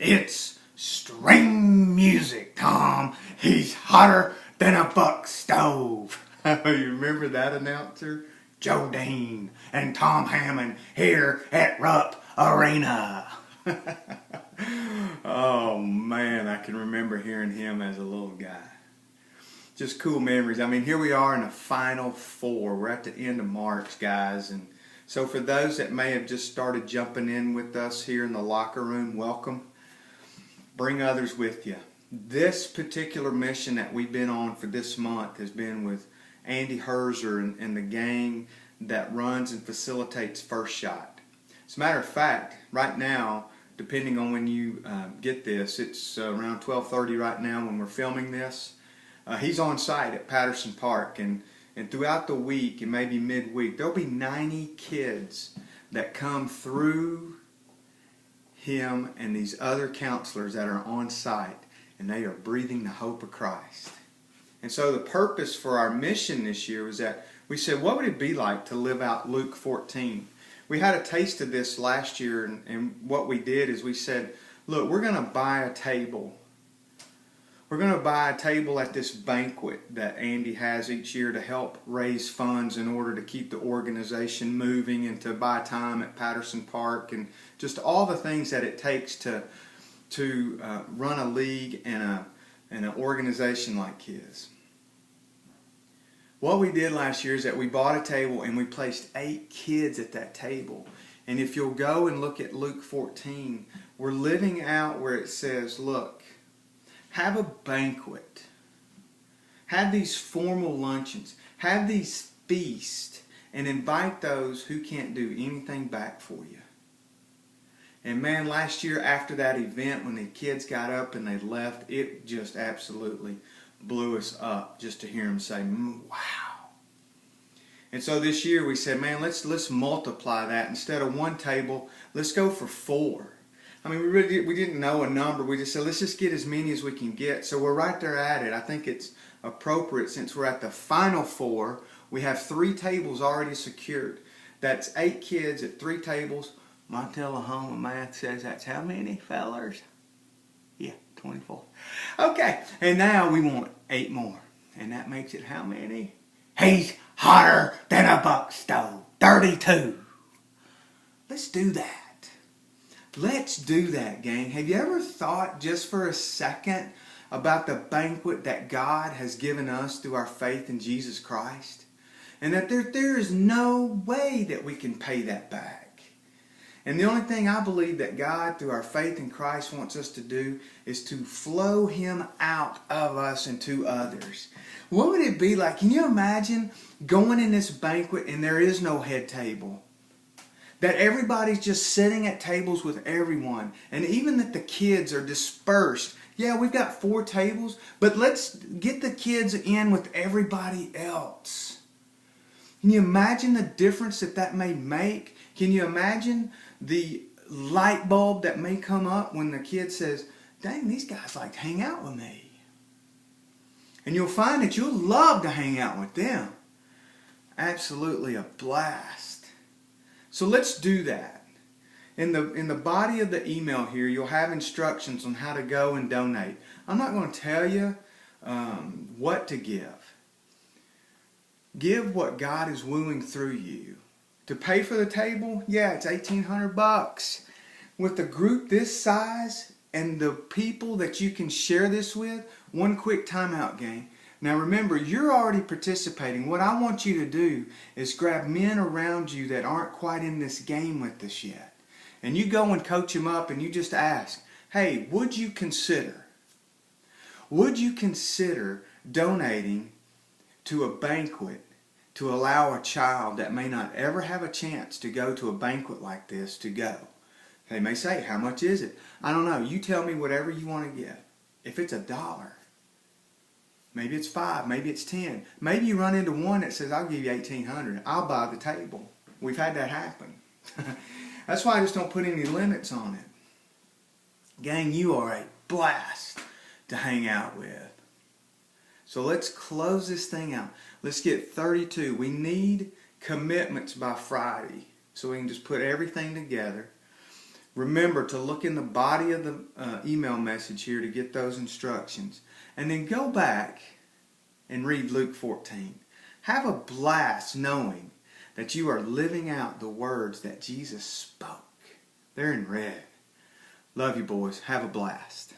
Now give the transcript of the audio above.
It's string music, Tom. He's hotter than a buck stove. You remember that announcer? Joe Dean and Tom Hammond here at Rupp Arena. Oh man, I can remember hearing him as a little guy. Just cool memories. I mean, here we are in the Final Four. We're at the end of March, guys. And so for those that may have just started jumping in with us here in the locker room, welcome. Bring others with you. This particular mission that we've been on for this month has been with Andy Herzer and the gang that runs and facilitates First Shot. As a matter of fact, right now, depending on when you get this, it's around 12:30 right now when we're filming this. He's on site at Patterson Park, and throughout the week and maybe midweek, there'll be 90 kids that come through him and these other counselors that are on site, and they are breathing the hope of Christ. And so the purpose for our mission this year was that we said, what would it be like to live out Luke 14? We had a taste of this last year, and what we did is we said, look, we're going to buy a table. We're going to buy a table at this banquet that Andy has each year to help raise funds in order to keep the organization moving and to buy time at Patterson Park and just all the things that it takes to run a league and an organization like his. What we did last year is that we bought a table and we placed 8 kids at that table. And if you'll go and look at Luke 14, we're living out where it says, look, have a banquet. Have these formal luncheons. Have these feasts. And invite those who can't do anything back for you. And man, last year after that event, when the kids got up and they left, it just absolutely blew us up just to hear them say, wow. And so this year we said, man, let's multiply that. Instead of 1 table, let's go for 4. I mean, we didn't know a number. We just said, let's just get as many as we can get. So we're right there at it. I think it's appropriate since we're at the Final Four. We have 3 tables already secured. That's 8 kids at 3 tables. My Telehoma math says that's how many, fellers? Yeah, 24. Okay, and now we want 8 more. And that makes it how many? He's hotter than a buck stove. 32. Let's do that. Let's do that, gang. Have you ever thought just for a second about the banquet that God has given us through our faith in Jesus Christ? And that there is no way that we can pay that back. And the only thing I believe that God, through our faith in Christ, wants us to do is to flow Him out of us and to others. What would it be like? Can you imagine going in this banquet and there is no head table? That everybody's just sitting at tables with everyone. And even that the kids are dispersed. Yeah, we've got 4 tables, but let's get the kids in with everybody else. Can you imagine the difference that may make? Can you imagine the light bulb that may come up when the kid says, dang, these guys like to hang out with me. And you'll find that you'll love to hang out with them. Absolutely a blast. So let's do that. In the body of the email here, you'll have instructions on how to go and donate. I'm not going to tell you what to give. Give what God is wooing through you. To pay for the table, yeah, it's $1,800. With a group this size and the people that you can share this with, one quick timeout, gang. Now remember, you're already participating. What I want you to do is grab men around you that aren't quite in this game with us yet. And you go and coach them up and you just ask, hey, would you consider donating to a banquet to allow a child that may not ever have a chance to go to a banquet like this to go? They may say, how much is it? I don't know. You tell me whatever you want to give. If it's $1, maybe it's 5, maybe it's 10. Maybe you run into one that says, I'll give you $1,800. I'll buy the table. We've had that happen. That's why I just don't put any limits on it. Gang, you are a blast to hang out with. So let's close this thing out. Let's get 32. We need commitments by Friday so we can just put everything together. Remember to look in the body of the email message here to get those instructions. And then go back and read Luke 14. Have a blast knowing that you are living out the words that Jesus spoke. They're in red. Love you, boys. Have a blast.